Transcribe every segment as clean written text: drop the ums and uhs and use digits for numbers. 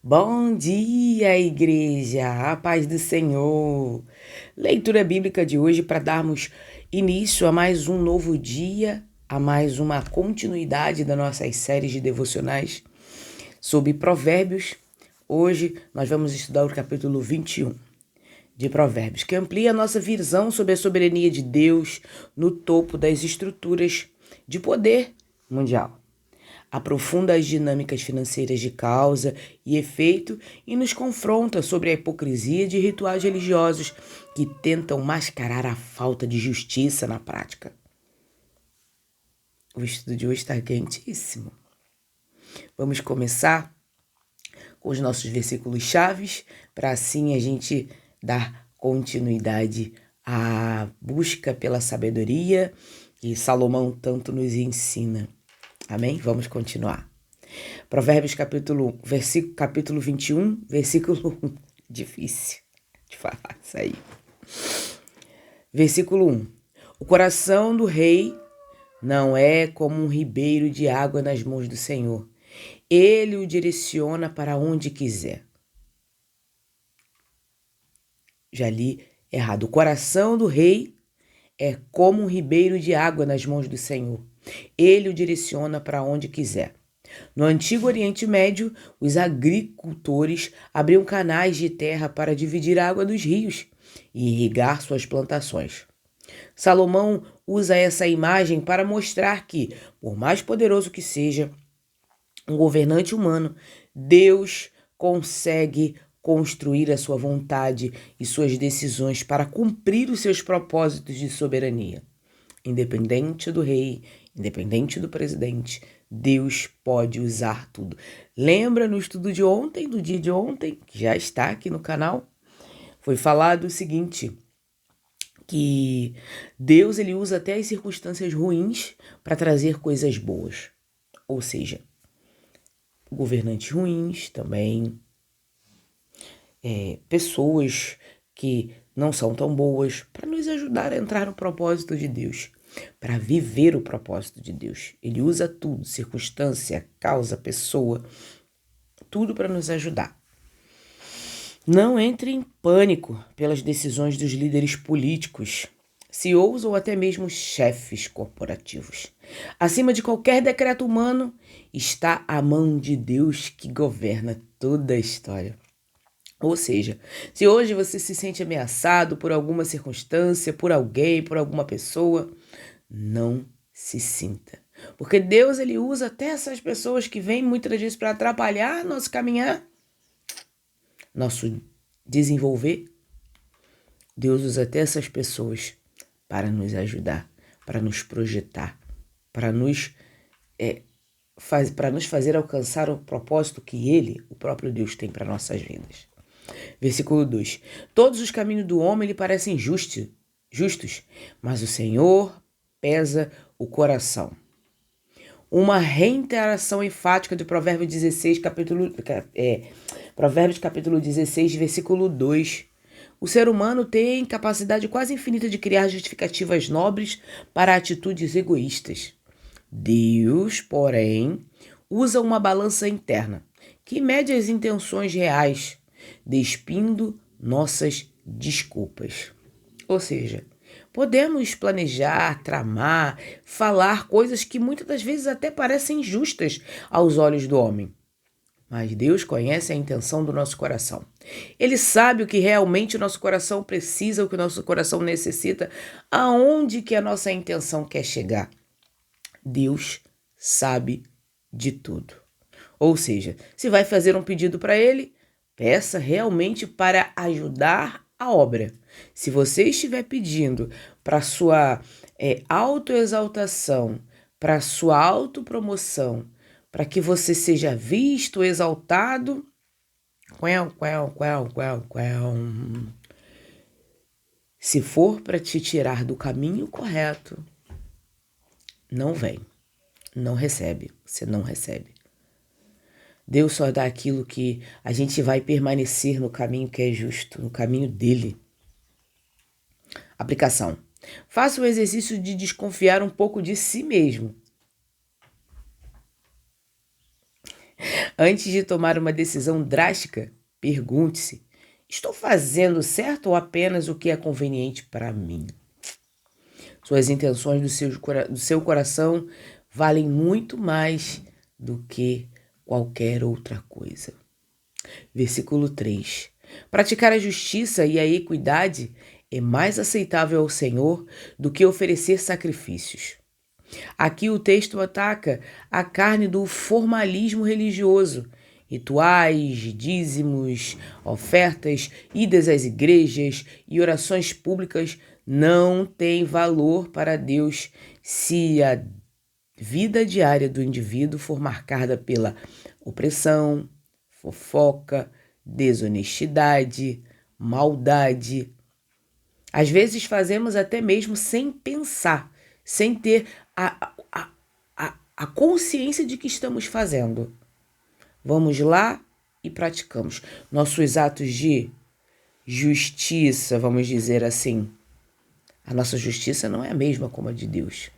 Bom dia, igreja! A paz do Senhor! Leitura bíblica de hoje para darmos início a mais um novo dia, a mais uma continuidade das nossas séries de devocionais sobre Provérbios. Hoje nós vamos estudar o capítulo 21 de Provérbios, que amplia a nossa visão sobre a soberania de Deus no topo das estruturas de poder mundial. Aprofunda as dinâmicas financeiras de causa e efeito e nos confronta sobre a hipocrisia de rituais religiosos que tentam mascarar a falta de justiça na prática. O estudo de hoje está quentíssimo. Vamos começar com os nossos versículos chaves, para assim a gente dar continuidade à busca pela sabedoria que Salomão tanto nos ensina. Amém? Vamos continuar. Provérbios capítulo 21, versículo 1. Difícil de falar isso aí. Versículo 1. O coração do rei não é como um ribeiro de água nas mãos do Senhor. Ele o direciona para onde quiser. Já li errado. O coração do rei é como um ribeiro de água nas mãos do Senhor. Ele o direciona para onde quiser. No antigo Oriente Médio, os agricultores abriam canais de terra para dividir a água dos rios e irrigar suas plantações. Salomão usa essa imagem para mostrar que, por mais poderoso que seja um governante humano, Deus consegue construir a sua vontade e suas decisões para cumprir os seus propósitos de soberania. Independente do rei, independente do presidente, Deus pode usar tudo. Lembra no estudo de ontem, do dia de ontem, que já está aqui no canal, foi falado o seguinte, que Deus ele usa até as circunstâncias ruins para trazer coisas boas. Ou seja, governantes ruins também, pessoas que não são tão boas, para nos ajudar a entrar no propósito de Deus, para viver o propósito de Deus. Ele usa tudo, circunstância, causa, pessoa, tudo para nos ajudar. Não entre em pânico pelas decisões dos líderes políticos, CEOs ou até mesmo chefes corporativos. Acima de qualquer decreto humano está a mão de Deus que governa toda a história. Ou seja, se hoje você se sente ameaçado por alguma circunstância, por alguém, por alguma pessoa, não se sinta. Porque Deus ele usa até essas pessoas que vêm muitas vezes para atrapalhar nosso caminhar, nosso desenvolver. Deus usa até essas pessoas para nos ajudar, para nos projetar, para nos fazer alcançar o propósito que Ele, o próprio Deus, tem para nossas vidas. Versículo 2. Todos os caminhos do homem lhe parecem justos, mas o Senhor pesa o coração. Uma reiteração enfática de Provérbios 16, Provérbios capítulo 16, versículo 2. O ser humano tem capacidade quase infinita de criar justificativas nobres para atitudes egoístas. Deus, porém, usa uma balança interna que mede as intenções reais, despindo nossas desculpas. Ou seja, podemos planejar, tramar, falar coisas que muitas das vezes até parecem justas aos olhos do homem. Mas Deus conhece a intenção do nosso coração. Ele sabe o que realmente o nosso coração precisa, o que o nosso coração necessita, aonde que a nossa intenção quer chegar. Deus sabe de tudo. Ou seja, se vai fazer um pedido para Ele, peça realmente para ajudar a obra. Se você estiver pedindo para sua autoexaltação, para sua autopromoção, para que você seja visto, exaltado, se for para te tirar do caminho correto, não vem, não recebe, você não recebe. Deus só dá aquilo que a gente vai permanecer no caminho que é justo, no caminho dele. Aplicação. Faça o exercício de desconfiar um pouco de si mesmo. Antes de tomar uma decisão drástica, pergunte-se: estou fazendo certo ou apenas o que é conveniente para mim? Suas intenções do seu coração valem muito mais do que qualquer outra coisa. Versículo 3. Praticar a justiça e a equidade é mais aceitável ao Senhor do que oferecer sacrifícios. Aqui o texto ataca a carne do formalismo religioso. Rituais, dízimos, ofertas, idas às igrejas e orações públicas não têm valor para Deus se a vida diária do indivíduo for marcada pela opressão, fofoca, desonestidade, maldade. Às vezes fazemos até mesmo sem pensar, sem ter a consciência de que estamos fazendo. Vamos lá e praticamos. Nossos atos de justiça, vamos dizer assim. A nossa justiça não é a mesma como a de Deus.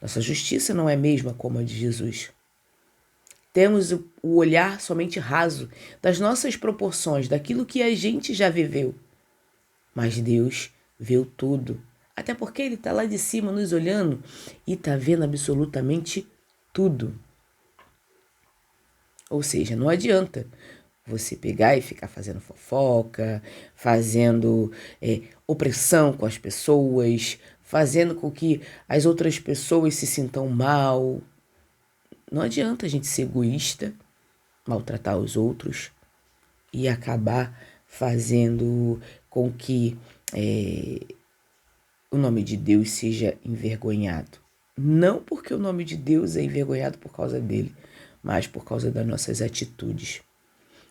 Nossa justiça não é a mesma como a de Jesus. Temos o olhar somente raso das nossas proporções, daquilo que a gente já viveu. Mas Deus viu tudo. Até porque Ele está lá de cima nos olhando e está vendo absolutamente tudo. Ou seja, não adianta você pegar e ficar fazendo fofoca, fazendo opressão com as pessoas, fazendo com que as outras pessoas se sintam mal. Não adianta a gente ser egoísta, maltratar os outros e acabar fazendo com que o nome de Deus seja envergonhado. Não porque o nome de Deus é envergonhado por causa dele, mas por causa das nossas atitudes.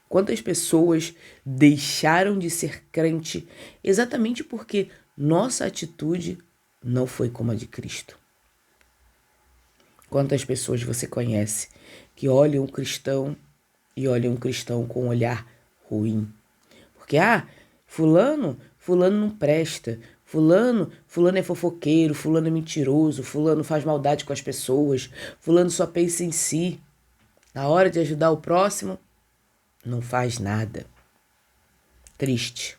Quantas pessoas deixaram de ser crente exatamente porque nossa atitude não foi como a de Cristo? Quantas pessoas você conhece que olham um cristão e olham um cristão com um olhar ruim? Porque, fulano não presta, fulano é fofoqueiro, fulano é mentiroso, fulano faz maldade com as pessoas, fulano só pensa em si. Na hora de ajudar o próximo, não faz nada. Triste.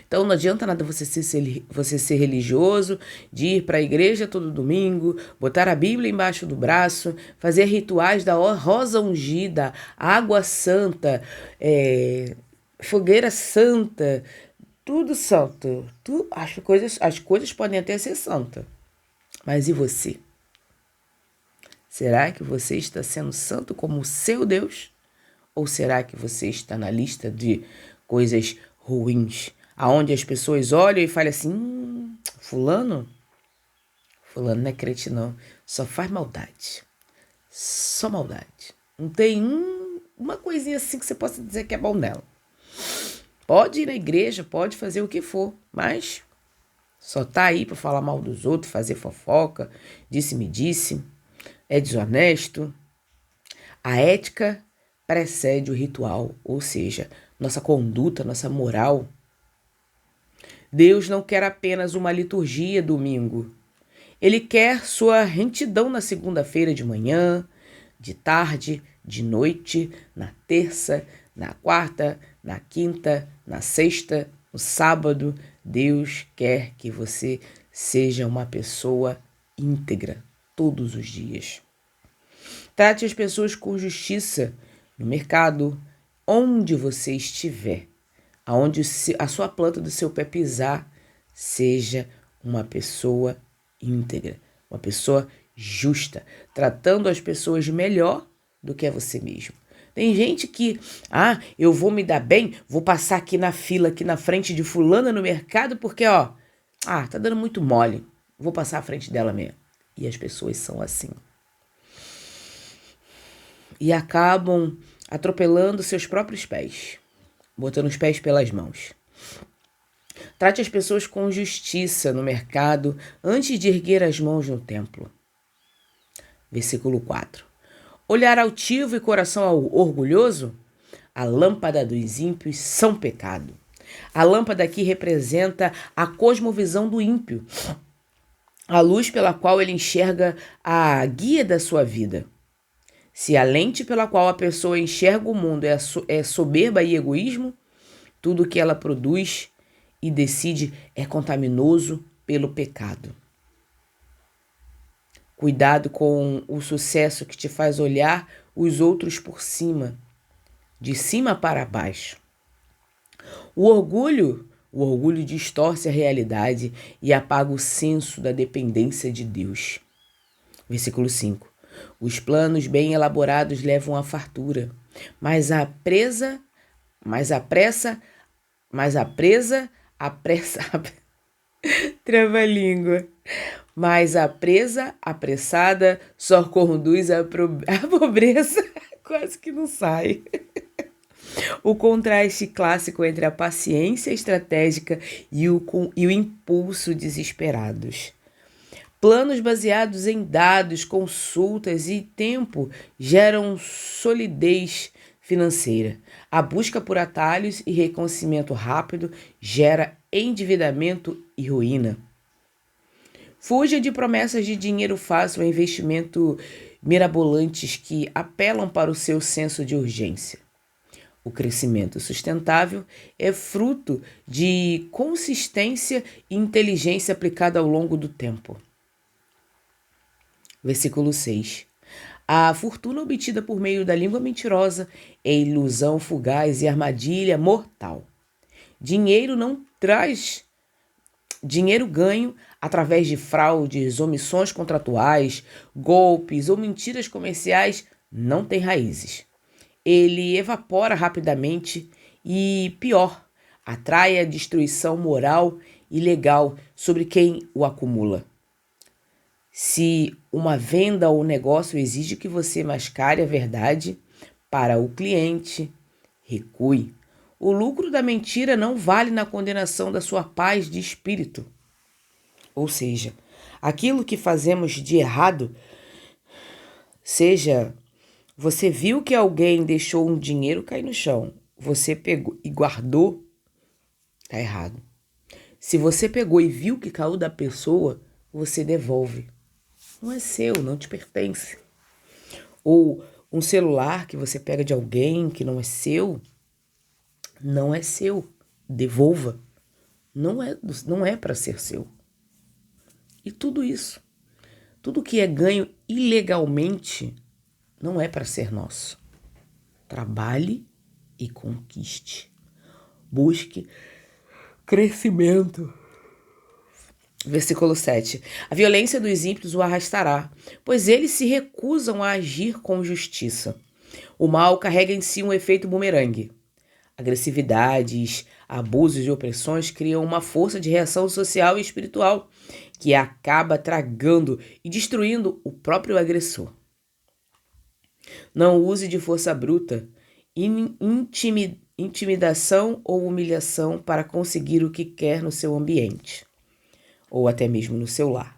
Então não adianta nada você ser religioso, de ir para a igreja todo domingo, botar a Bíblia embaixo do braço, fazer rituais da rosa ungida, água santa, fogueira santa, tudo santo. As coisas podem até ser santas. Mas e você? Será que você está sendo santo como o seu Deus? Ou será que você está na lista de coisas ruins? Aonde as pessoas olham e falam assim, fulano não é crente não, só faz maldade. Só maldade. Não tem uma coisinha assim que você possa dizer que é bom nela. Pode ir na igreja, pode fazer o que for, mas só tá aí para falar mal dos outros, fazer fofoca, disse-me-disse, é desonesto. A ética precede o ritual, ou seja, nossa conduta, nossa moral. Deus não quer apenas uma liturgia domingo. Ele quer sua retidão na segunda-feira de manhã, de tarde, de noite, na terça, na quarta, na quinta, na sexta, no sábado. Deus quer que você seja uma pessoa íntegra todos os dias. Trate as pessoas com justiça no mercado, onde você estiver, aonde a sua planta do seu pé pisar, seja uma pessoa íntegra, uma pessoa justa, tratando as pessoas melhor do que a você mesmo. Tem gente que, eu vou me dar bem, vou passar aqui na fila, aqui na frente de fulana no mercado, porque, tá dando muito mole, vou passar à frente dela mesmo. E as pessoas são assim. E acabam atropelando seus próprios pés, botando os pés pelas mãos. Trate as pessoas com justiça no mercado antes de erguer as mãos no templo. Versículo 4. Olhar altivo e coração orgulhoso? A lâmpada dos ímpios são pecado. A lâmpada aqui representa a cosmovisão do ímpio, a luz pela qual ele enxerga a guia da sua vida. Se a lente pela qual a pessoa enxerga o mundo é soberba e egoísmo, tudo que ela produz e decide é contaminoso pelo pecado. Cuidado com o sucesso que te faz olhar os outros por cima, de cima para baixo. O orgulho distorce a realidade e apaga o senso da dependência de Deus. Versículo 5. Os planos bem elaborados levam à fartura, mas a presa apressa trava-língua. Mas a presa apressada só conduz à pobreza. Quase que não sai. O contraste clássico entre a paciência estratégica e o impulso desesperados. Planos baseados em dados, consultas e tempo geram solidez financeira. A busca por atalhos e reconhecimento rápido gera endividamento e ruína. Fuja de promessas de dinheiro fácil ou investimento mirabolantes que apelam para o seu senso de urgência. O crescimento sustentável é fruto de consistência e inteligência aplicada ao longo do tempo. Versículo 6. A fortuna obtida por meio da língua mentirosa é ilusão fugaz e armadilha mortal. Dinheiro ganho através de fraudes, omissões contratuais, golpes ou mentiras comerciais não tem raízes. Ele evapora rapidamente e, pior, atrai a destruição moral e legal sobre quem o acumula. Se uma venda ou negócio exige que você mascare a verdade para o cliente, recue. O lucro da mentira não vale na condenação da sua paz de espírito. Ou seja, aquilo que fazemos de errado, seja você viu que alguém deixou um dinheiro cair no chão, você pegou e guardou, tá errado. Se você pegou e viu que caiu da pessoa, você devolve. Não é seu, não te pertence. Ou um celular que você pega de alguém que não é seu, não é seu. Devolva. Não é para ser seu. E tudo isso, tudo que é ganho ilegalmente, não é para ser nosso. Trabalhe e conquiste. Busque crescimento. Versículo 7. A violência dos ímpios o arrastará, pois eles se recusam a agir com justiça. O mal carrega em si um efeito bumerangue. Agressividades, abusos e opressões criam uma força de reação social e espiritual que acaba tragando e destruindo o próprio agressor. Não use de força bruta, intimidação ou humilhação para conseguir o que quer no seu ambiente, ou até mesmo no seu lar.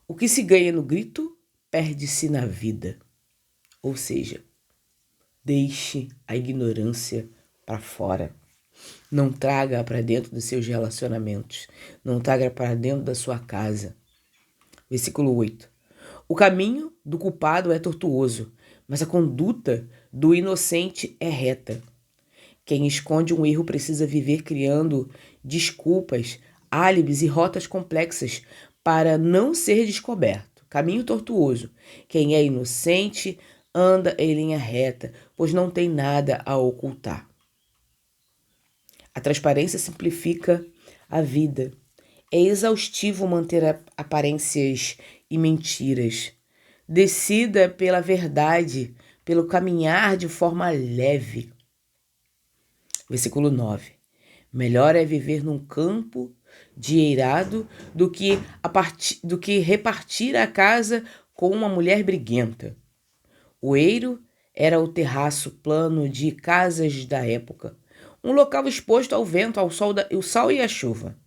O que se ganha no grito, perde-se na vida. Ou seja, deixe a ignorância para fora. Não traga para dentro dos seus relacionamentos. Não traga para dentro da sua casa. Versículo 8. O caminho do culpado é tortuoso, mas a conduta do inocente é reta. Quem esconde um erro precisa viver criando desculpas, álibis e rotas complexas para não ser descoberto. Caminho tortuoso. Quem é inocente anda em linha reta, pois não tem nada a ocultar. A transparência simplifica a vida. É exaustivo manter aparências e mentiras. Decida pela verdade, pelo caminhar de forma leve. Versículo 9. Melhor é viver num campo de eirado do que repartir a casa com uma mulher briguenta. O eiro era o terraço plano de casas da época, um local exposto ao vento, ao sol e à chuva.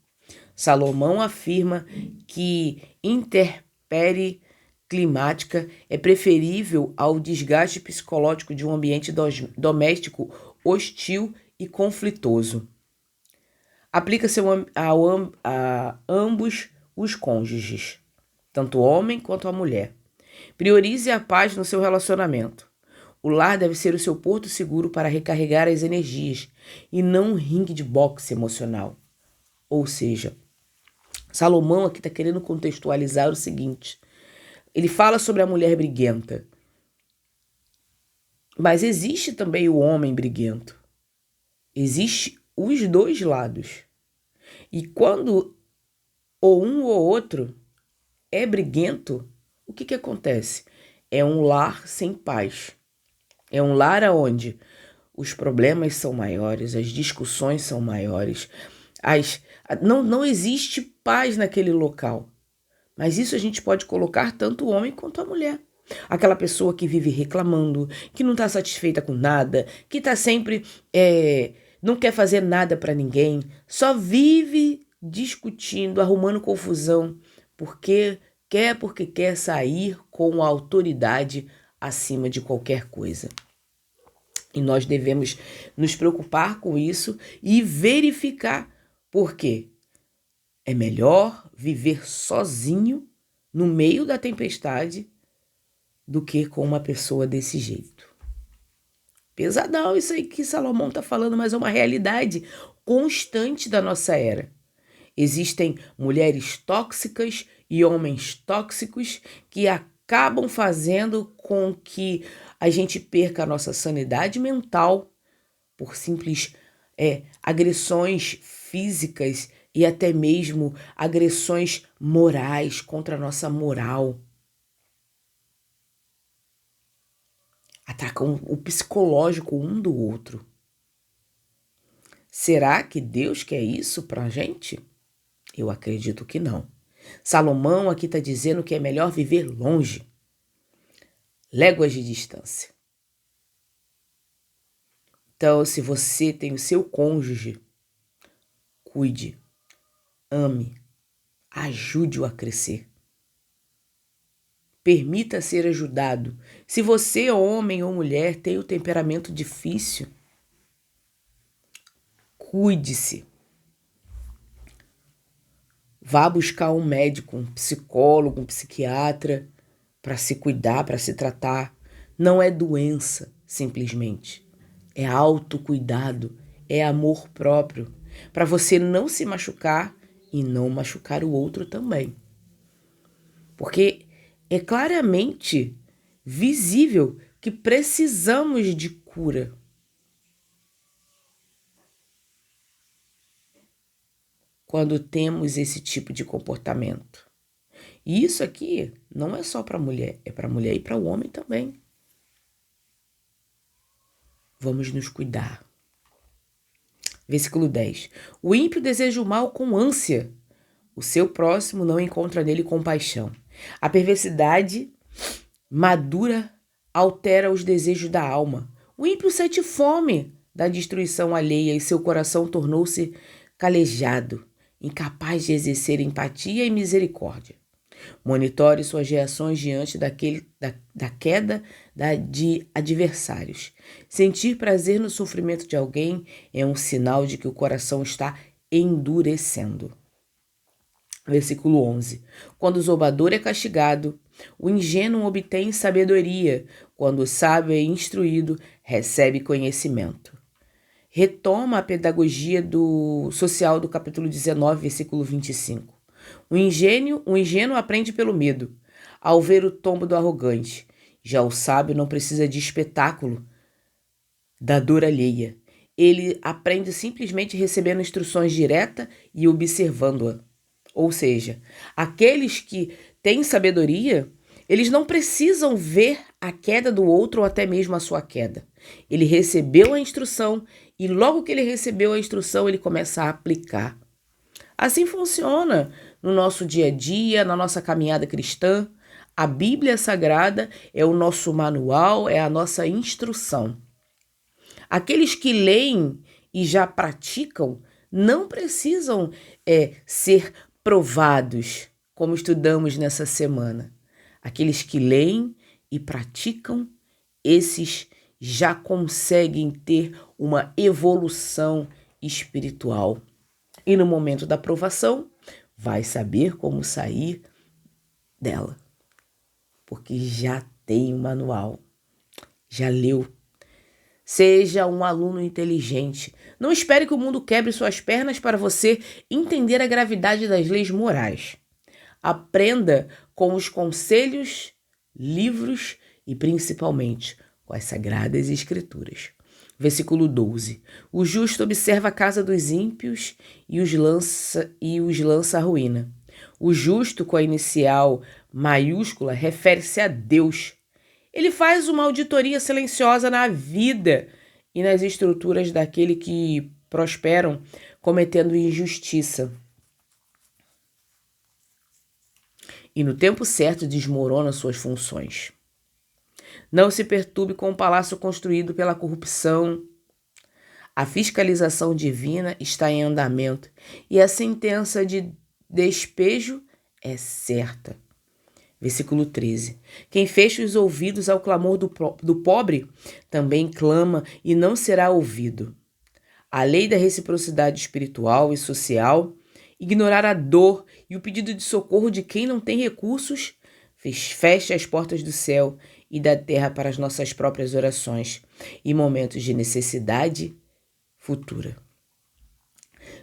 Salomão afirma que intempérie climática é preferível ao desgaste psicológico de um ambiente doméstico hostil e conflitoso. Aplica-se a ambos os cônjuges, tanto o homem quanto a mulher. Priorize a paz no seu relacionamento. O lar deve ser o seu porto seguro para recarregar as energias e não um ringue de boxe emocional. Ou seja, Salomão aqui está querendo contextualizar o seguinte. Ele fala sobre a mulher briguenta. Mas existe também o homem briguento. Existe os dois lados. E quando ou um ou outro é briguento, o que acontece? É um lar sem paz. É um lar onde os problemas são maiores, as discussões são maiores, não existe paz naquele local. Mas isso a gente pode colocar tanto o homem quanto a mulher. Aquela pessoa que vive reclamando, que não está satisfeita com nada, que está sempre, não quer fazer nada para ninguém, só vive discutindo, arrumando confusão, porque quer sair com a autoridade acima de qualquer coisa. E nós devemos nos preocupar com isso e verificar por quê. É melhor viver sozinho no meio da tempestade do que com uma pessoa desse jeito. Pesadão isso aí que Salomão está falando, mas é uma realidade constante da nossa era. Existem mulheres tóxicas e homens tóxicos que acabam fazendo com que a gente perca a nossa sanidade mental por simples agressões físicas e até mesmo agressões morais contra a nossa moral. Atacam o psicológico um do outro. Será que Deus quer isso pra gente? Eu acredito que não. Salomão aqui está dizendo que é melhor viver longe, léguas de distância. Então, se você tem o seu cônjuge, cuide, ame, ajude-o a crescer. Permita ser ajudado. Se você, homem ou mulher, tem o temperamento difícil, cuide-se. Vá buscar um médico, um psicólogo, um psiquiatra para se cuidar, para se tratar. Não é doença, simplesmente. É autocuidado, é amor próprio, para você não se machucar e não machucar o outro também. Porque é claramente visível que precisamos de cura. Quando temos esse tipo de comportamento. E isso aqui não é só para a mulher, é para a mulher e para o homem também. Vamos nos cuidar. Versículo 10. O ímpio deseja o mal com ânsia. O seu próximo não encontra nele compaixão. A perversidade madura altera os desejos da alma. O ímpio sente fome da destruição alheia e seu coração tornou-se calejado, incapaz de exercer empatia e misericórdia. Monitore suas reações diante da queda de adversários. Sentir prazer no sofrimento de alguém é um sinal de que o coração está endurecendo. Versículo 11. Quando o zombador é castigado, o ingênuo obtém sabedoria. Quando o sábio é instruído, recebe conhecimento. Retoma a pedagogia social do capítulo 19, versículo 25. O ingênuo aprende pelo medo, ao ver o tombo do arrogante. Já o sábio não precisa de espetáculo da dor alheia. Ele aprende simplesmente recebendo instruções diretas e observando-a. Ou seja, aqueles que têm sabedoria, eles não precisam ver a queda do outro ou até mesmo a sua queda. Ele recebeu a instrução e logo que ele recebeu a instrução, ele começa a aplicar. Assim funciona no nosso dia a dia, na nossa caminhada cristã. A Bíblia Sagrada é o nosso manual, é a nossa instrução. Aqueles que leem e já praticam não precisam ser provados, como estudamos nessa semana. Aqueles que leem e praticam, esses já conseguem ter uma evolução espiritual. E no momento da provação, vai saber como sair dela. porque já tem o manual, já leu. Seja um aluno inteligente. Não espere que o mundo quebre suas pernas para você entender a gravidade das leis morais. Aprenda com os conselhos, livros e principalmente com as Sagradas Escrituras. Versículo 12. O justo observa a casa dos ímpios e os lança à ruína. O justo, com a inicial maiúscula, refere-se a Deus. Ele faz uma auditoria silenciosa na vida e nas estruturas daquele que prosperam cometendo injustiça. E no tempo certo desmorona suas funções. Não se perturbe com o palácio construído pela corrupção. A fiscalização divina está em andamento e a sentença de despejo é certa. Versículo 13. Quem fecha os ouvidos ao clamor do pobre, também clama e não será ouvido. A lei da reciprocidade espiritual e social, ignorar a dor e o pedido de socorro de quem não tem recursos, fecha as portas do céu e da terra para as nossas próprias orações e momentos de necessidade futura.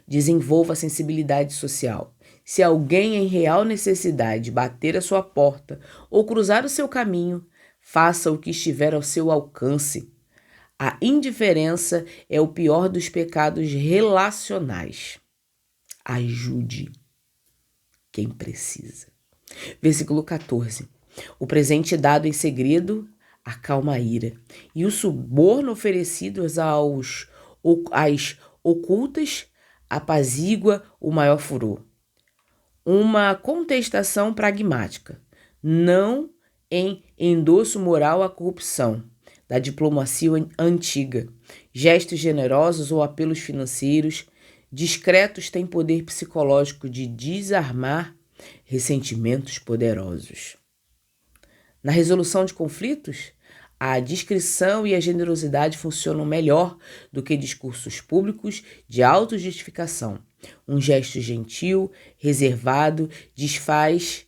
Desenvolva a sensibilidade social. Se alguém em real necessidade bater a sua porta ou cruzar o seu caminho, faça o que estiver ao seu alcance. A indiferença é o pior dos pecados relacionais. Ajude quem precisa. Versículo 14. O presente dado em segredo acalma a ira, e o suborno oferecido às ocultas apazigua o maior furor. Uma contestação pragmática, não em endosso moral à corrupção, da diplomacia antiga. Gestos generosos ou apelos financeiros discretos têm poder psicológico de desarmar ressentimentos poderosos. Na resolução de conflitos, a discrição e a generosidade funcionam melhor do que discursos públicos de autojustificação. Um gesto gentil, reservado, desfaz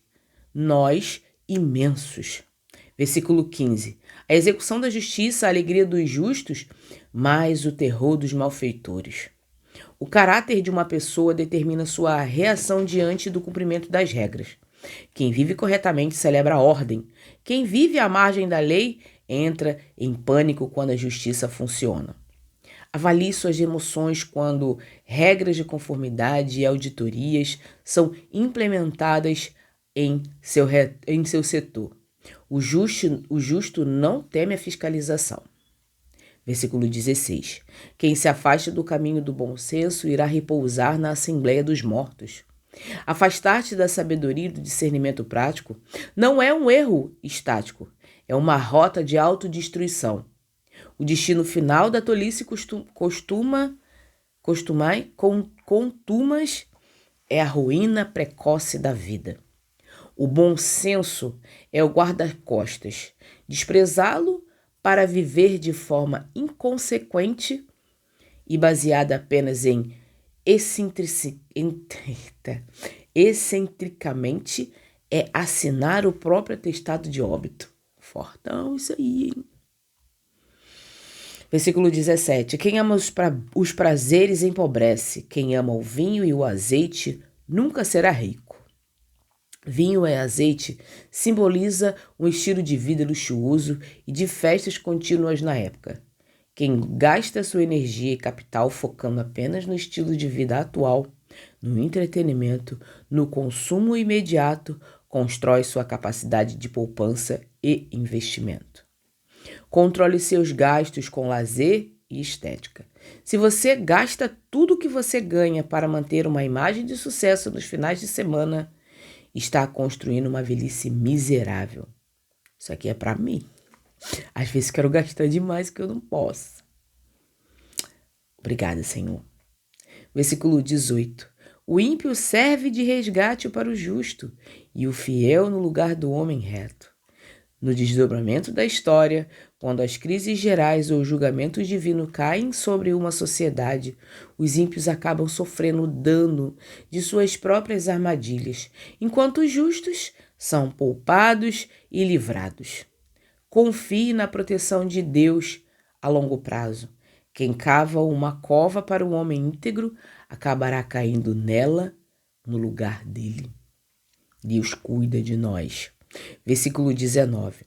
nós imensos. Versículo 15. A execução da justiça, a alegria dos justos, mas o terror dos malfeitores. O caráter de uma pessoa determina sua reação diante do cumprimento das regras. Quem vive corretamente celebra a ordem. Quem vive à margem da lei entra em pânico quando a justiça funciona. Avalie suas emoções quando regras de conformidade e auditorias são implementadas em seu setor. O justo não teme a fiscalização. Versículo 16. Quem se afasta do caminho do bom senso irá repousar na assembleia dos mortos. Afastar-te da sabedoria e do discernimento prático não é um erro estático, é uma rota de autodestruição. O destino final da tolice contumas é a ruína precoce da vida. O bom senso é o guarda-costas. Desprezá-lo para viver de forma inconsequente e baseada apenas em excentricamente é assinar o próprio atestado de óbito. Fortão isso aí, hein? Versículo 17. Quem ama os prazeres empobrece. Quem ama o vinho e o azeite nunca será rico. Vinho e azeite simboliza um estilo de vida luxuoso e de festas contínuas na época. Quem gasta sua energia e capital focando apenas no estilo de vida atual, no entretenimento, no consumo imediato, constrói sua capacidade de poupança e investimento. Controle seus gastos com lazer e estética. Se você gasta tudo o que você ganha para manter uma imagem de sucesso nos finais de semana, está construindo uma velhice miserável. Isso aqui é para mim. Às vezes quero gastar demais que eu não posso. Obrigada, Senhor. Versículo 18. O ímpio serve de resgate para o justo e o fiel no lugar do homem reto. No desdobramento da história, quando as crises gerais ou o julgamento divino caem sobre uma sociedade, os ímpios acabam sofrendo o dano de suas próprias armadilhas, enquanto os justos são poupados e livrados. Confie na proteção de Deus a longo prazo. Quem cava uma cova para o homem íntegro acabará caindo nela no lugar dele. Deus cuida de nós. Versículo 19.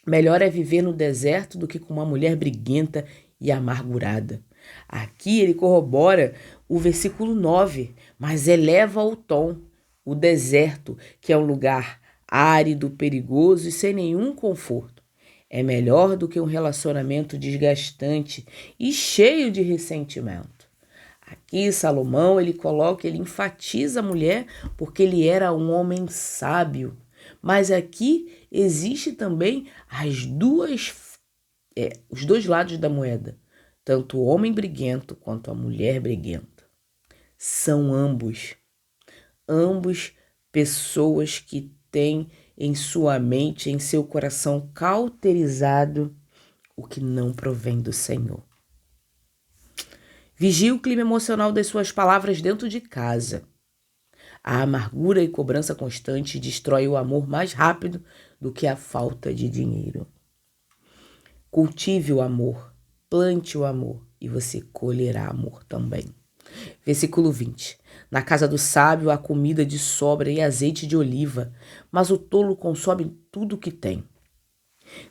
Melhor é viver no deserto do que com uma mulher briguenta e amargurada. Aqui ele corrobora o versículo 9, mas eleva o tom. O deserto, que é um lugar árido, perigoso e sem nenhum conforto, é melhor do que um relacionamento desgastante e cheio de ressentimento. Aqui Salomão, ele enfatiza a mulher porque ele era um homem sábio. Mas aqui existe também os dois lados da moeda. Tanto o homem briguento quanto a mulher briguenta. São ambos pessoas que têm em sua mente, em seu coração cauterizado o que não provém do Senhor. Vigie o clima emocional das suas palavras dentro de casa. A amargura e cobrança constante destrói o amor mais rápido do que a falta de dinheiro. Cultive o amor, plante o amor e você colherá amor também. Versículo 20. Na casa do sábio há comida de sobra e azeite de oliva, mas o tolo consome tudo o que tem.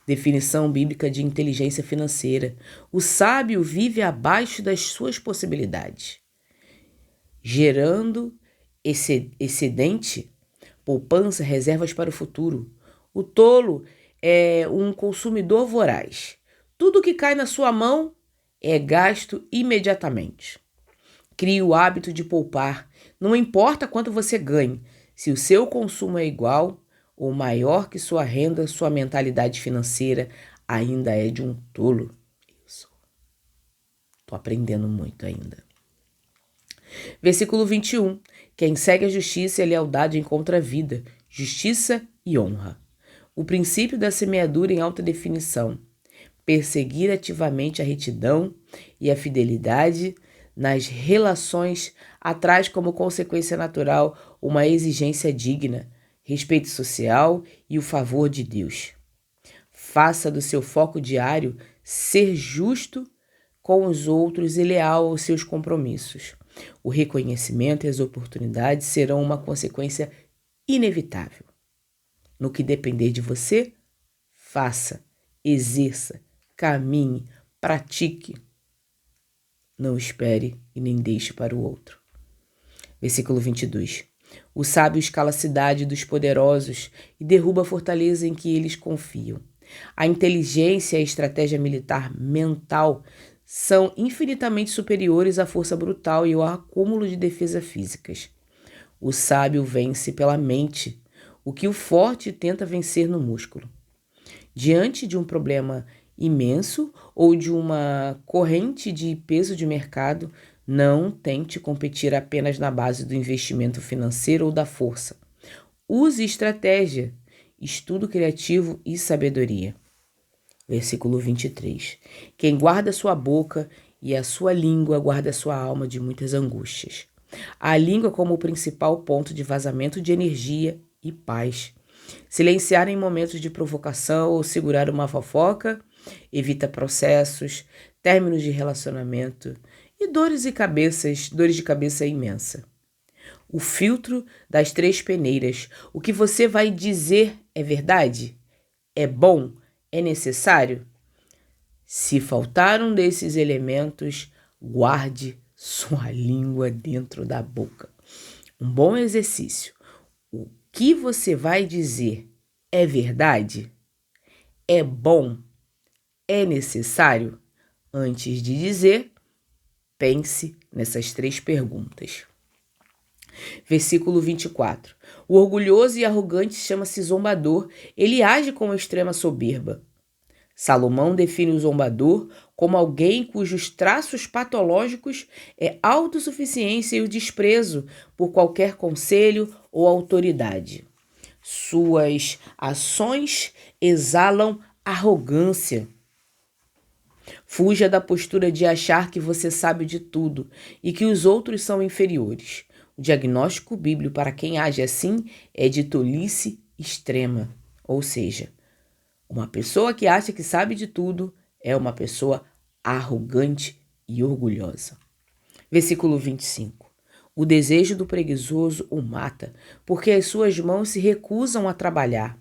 Definição bíblica de inteligência financeira. O sábio vive abaixo das suas possibilidades, gerando excedente, poupança, reservas para o futuro. O tolo é um consumidor voraz. Tudo que cai na sua mão é gasto imediatamente. Crie o hábito de poupar. Não importa quanto você ganhe, se o seu consumo é igual ou maior que sua renda, sua mentalidade financeira ainda é de um tolo. Estou aprendendo muito ainda. Versículo 21. Quem segue a justiça e a lealdade encontra a vida, justiça e honra. O princípio da semeadura em alta definição. Perseguir ativamente a retidão e a fidelidade nas relações traz como consequência natural uma exigência digna, respeito social e o favor de Deus. Faça do seu foco diário ser justo com os outros e leal aos seus compromissos. O reconhecimento e as oportunidades serão uma consequência inevitável. No que depender de você, faça, exerça, caminhe, pratique. Não espere e nem deixe para o outro. Versículo 22. O sábio escala a cidade dos poderosos e derruba a fortaleza em que eles confiam. A inteligência e a estratégia militar mental são infinitamente superiores à força brutal e ao acúmulo de defesas físicas. O sábio vence pela mente, o que o forte tenta vencer no músculo. Diante de um problema imenso ou de uma corrente de peso de mercado, não tente competir apenas na base do investimento financeiro ou da força. Use estratégia, estudo criativo e sabedoria. Versículo 23. Quem guarda sua boca e a sua língua guarda sua alma de muitas angústias. A língua como o principal ponto de vazamento de energia e paz. Silenciar em momentos de provocação ou segurar uma fofoca evita processos, términos de relacionamento e dores de cabeça imensa. O filtro das 3 peneiras. O que você vai dizer é verdade? É bom? É necessário? Se faltar um desses elementos, guarde sua língua dentro da boca. Um bom exercício. O que você vai dizer é verdade? É bom? É necessário? Antes de dizer, pense nessas 3 perguntas. Versículo 24. O orgulhoso e arrogante chama-se zombador. Ele age com extrema soberba. Salomão define o zombador como alguém cujos traços patológicos é a autossuficiência e o desprezo por qualquer conselho ou autoridade. Suas ações exalam arrogância. Fuja da postura de achar que você sabe de tudo e que os outros são inferiores. O diagnóstico bíblico para quem age assim é de tolice extrema, ou seja, uma pessoa que acha que sabe de tudo é uma pessoa arrogante e orgulhosa. Versículo 25. O desejo do preguiçoso o mata, porque as suas mãos se recusam a trabalhar.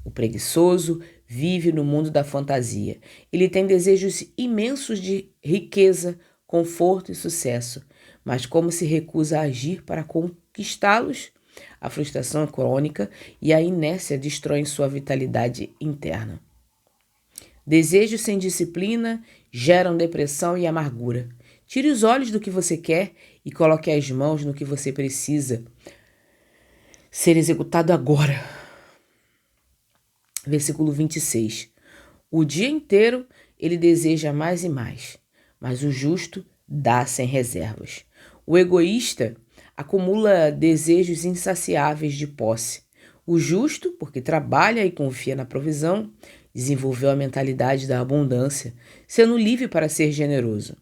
O preguiçoso vive no mundo da fantasia. Ele tem desejos imensos de riqueza, conforto e sucesso, mas como se recusa a agir para conquistá-los, a frustração é crônica e a inércia destroem sua vitalidade interna. Desejos sem disciplina geram depressão e amargura. Tire os olhos do que você quer e coloque as mãos no que você precisa ser executado agora. Versículo 26. O dia inteiro ele deseja mais e mais, mas o justo dá sem reservas. O egoísta acumula desejos insaciáveis de posse. O justo, porque trabalha e confia na provisão, desenvolveu a mentalidade da abundância, sendo livre para ser generoso.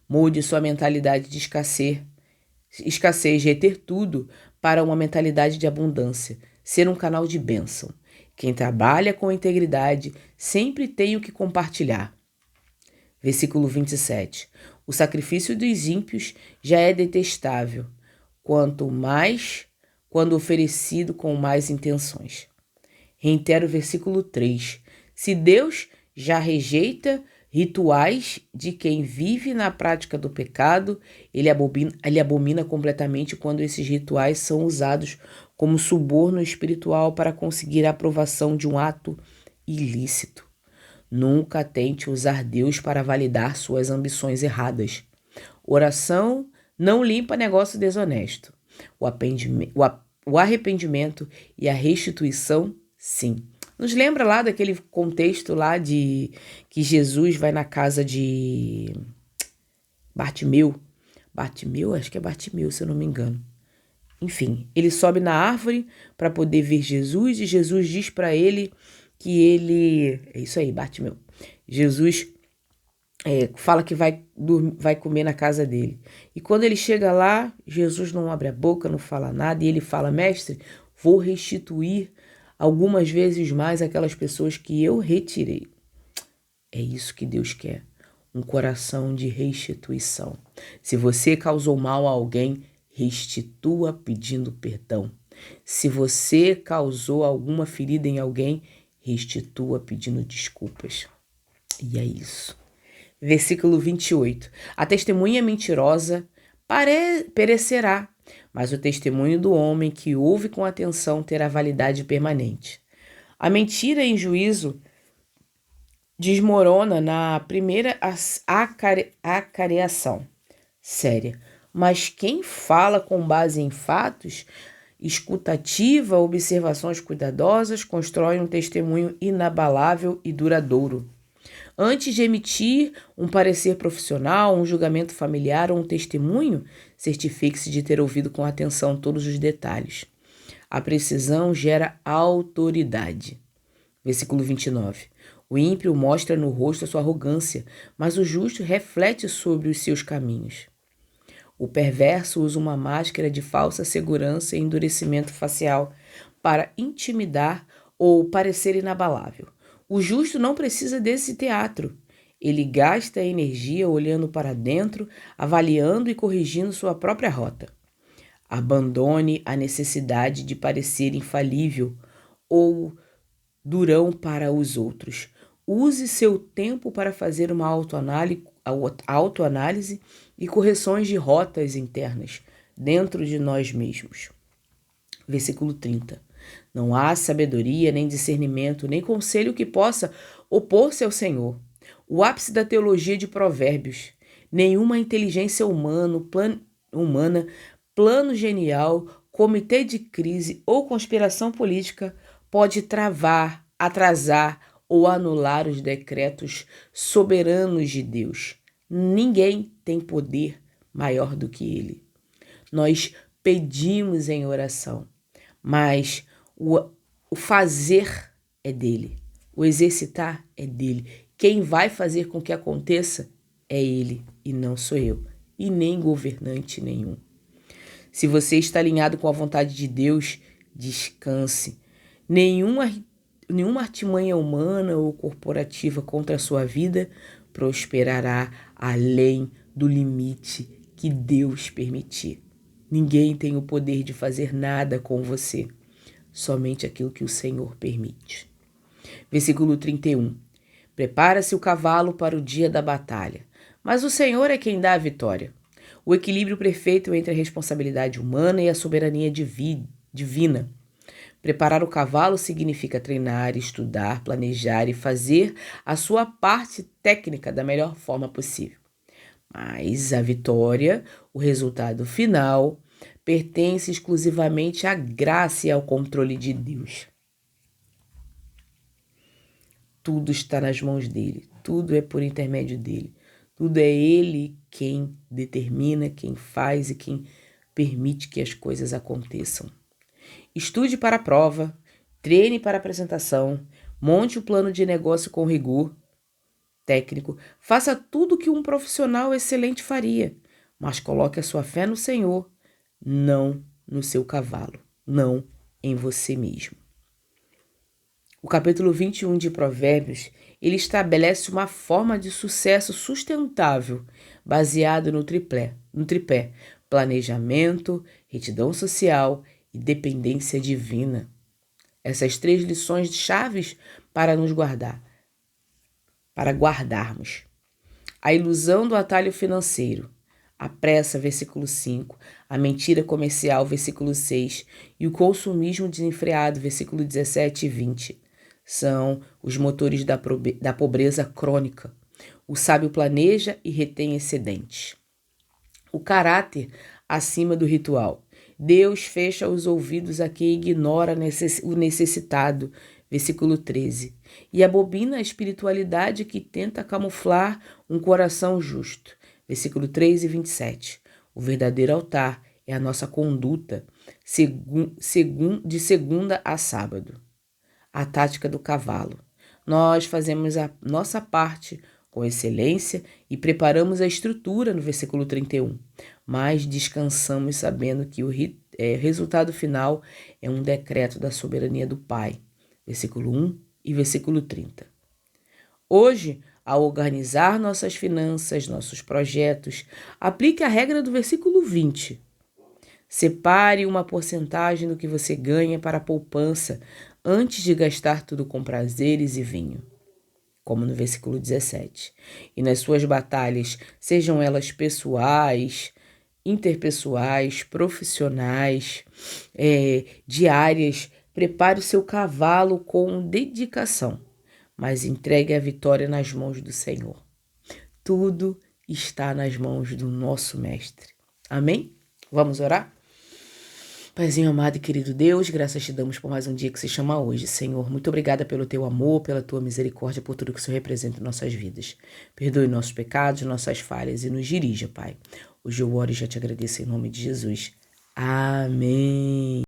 Mude sua mentalidade de escassez, reter tudo, para uma mentalidade de abundância, ser um canal de bênção. Quem trabalha com integridade sempre tem o que compartilhar. Versículo 27. O sacrifício dos ímpios já é detestável, quando oferecido com mais intenções. Reitero o versículo 3. Se Deus já rejeita rituais de quem vive na prática do pecado, ele abomina completamente quando esses rituais são usados como suborno espiritual para conseguir a aprovação de um ato ilícito. Nunca tente usar Deus para validar suas ambições erradas. Oração não limpa negócio desonesto. O arrependimento e a restituição, sim. Nos lembra lá daquele contexto lá de que Jesus vai na casa de Bartimeu. Bartimeu, acho que é Bartimeu, se eu não me engano. Enfim, ele sobe na árvore para poder ver Jesus e Jesus diz para ele que ele... É isso aí, Bartimeu. Jesus fala que vai comer na casa dele. E quando ele chega lá, Jesus não abre a boca, não fala nada. E ele fala, mestre, vou restituir algumas vezes mais aquelas pessoas que eu retirei. É isso que Deus quer. Um coração de restituição. Se você causou mal a alguém, restitua pedindo perdão. Se você causou alguma ferida em alguém, restitua pedindo desculpas. E é isso. Versículo 28. A testemunha mentirosa perecerá, mas o testemunho do homem que ouve com atenção terá validade permanente. A mentira em juízo desmorona na primeira acareação séria, mas quem fala com base em fatos, escutativa, observações cuidadosas, constrói um testemunho inabalável e duradouro. Antes de emitir um parecer profissional, um julgamento familiar ou um testemunho, certifique-se de ter ouvido com atenção todos os detalhes. A precisão gera autoridade. Versículo 29. O ímpio mostra no rosto a sua arrogância, mas o justo reflete sobre os seus caminhos. O perverso usa uma máscara de falsa segurança e endurecimento facial para intimidar ou parecer inabalável. O justo não precisa desse teatro. Ele gasta energia olhando para dentro, avaliando e corrigindo sua própria rota. Abandone a necessidade de parecer infalível ou durão para os outros. Use seu tempo para fazer uma autoanálise e correções de rotas internas dentro de nós mesmos. Versículo 30. Não há sabedoria, nem discernimento, nem conselho que possa opor-se ao Senhor. O ápice da teologia de Provérbios. Nenhuma inteligência humana, plano genial, comitê de crise ou conspiração política pode travar, atrasar ou anular os decretos soberanos de Deus. Ninguém tem poder maior do que Ele. Nós pedimos em oração, mas o fazer é dele, o exercitar é dele. Quem vai fazer com que aconteça é ele e não sou eu, e nem governante nenhum. Se você está alinhado com a vontade de Deus, descanse, Nenhuma artimanha humana ou corporativa contra a sua vida prosperará além do limite que Deus permitir. Ninguém tem o poder de fazer nada com você, somente aquilo que o Senhor permite. Versículo 31. Prepara-se o cavalo para o dia da batalha, mas o Senhor é quem dá a vitória. O equilíbrio perfeito entre a responsabilidade humana e a soberania divina. Preparar o cavalo significa treinar, estudar, planejar e fazer a sua parte técnica da melhor forma possível. Mas a vitória, o resultado final, pertence exclusivamente à graça e ao controle de Deus. Tudo está nas mãos dele, tudo é por intermédio dele. Tudo é ele quem determina, quem faz e quem permite que as coisas aconteçam. Estude para a prova, treine para a apresentação, monte o plano de negócio com rigor técnico, faça tudo o que um profissional excelente faria, mas coloque a sua fé no Senhor, não no seu cavalo, não em você mesmo. O capítulo 21 de Provérbios, ele estabelece uma forma de sucesso sustentável, baseado no tripé, planejamento, retidão social e dependência divina. Essas 3 lições chaves para nos guardarmos. A ilusão do atalho financeiro, a pressa, versículo 5, a mentira comercial, versículo 6, e o consumismo desenfreado, versículo 17 e 20, são os motores da pobreza crônica. O sábio planeja e retém excedentes. O caráter acima do ritual. Deus fecha os ouvidos a quem ignora o necessitado, versículo 13. E abobina a espiritualidade que tenta camuflar um coração justo, versículo 3 e 27. O verdadeiro altar é a nossa conduta de segunda a sábado. A tática do cavalo. Nós fazemos a nossa parte com excelência e preparamos a estrutura no versículo 31, mas descansamos sabendo que o resultado final é um decreto da soberania do Pai, versículo 1 e versículo 30. Hoje, ao organizar nossas finanças, nossos projetos, aplique a regra do versículo 20. Separe uma porcentagem do que você ganha para a poupança antes de gastar tudo com prazeres e vinho, como no versículo 17. E nas suas batalhas, sejam elas pessoais, interpessoais, profissionais, diárias, prepare o seu cavalo com dedicação, mas entregue a vitória nas mãos do Senhor. Tudo está nas mãos do nosso Mestre. Amém? Vamos orar? Paizinho amado e querido Deus, graças te damos por mais um dia que se chama hoje. Senhor, muito obrigada pelo teu amor, pela tua misericórdia, por tudo que o Senhor representa em nossas vidas. Perdoe nossos pecados, nossas falhas e nos dirija, Pai. Hoje eu oro e já te agradeço em nome de Jesus. Amém.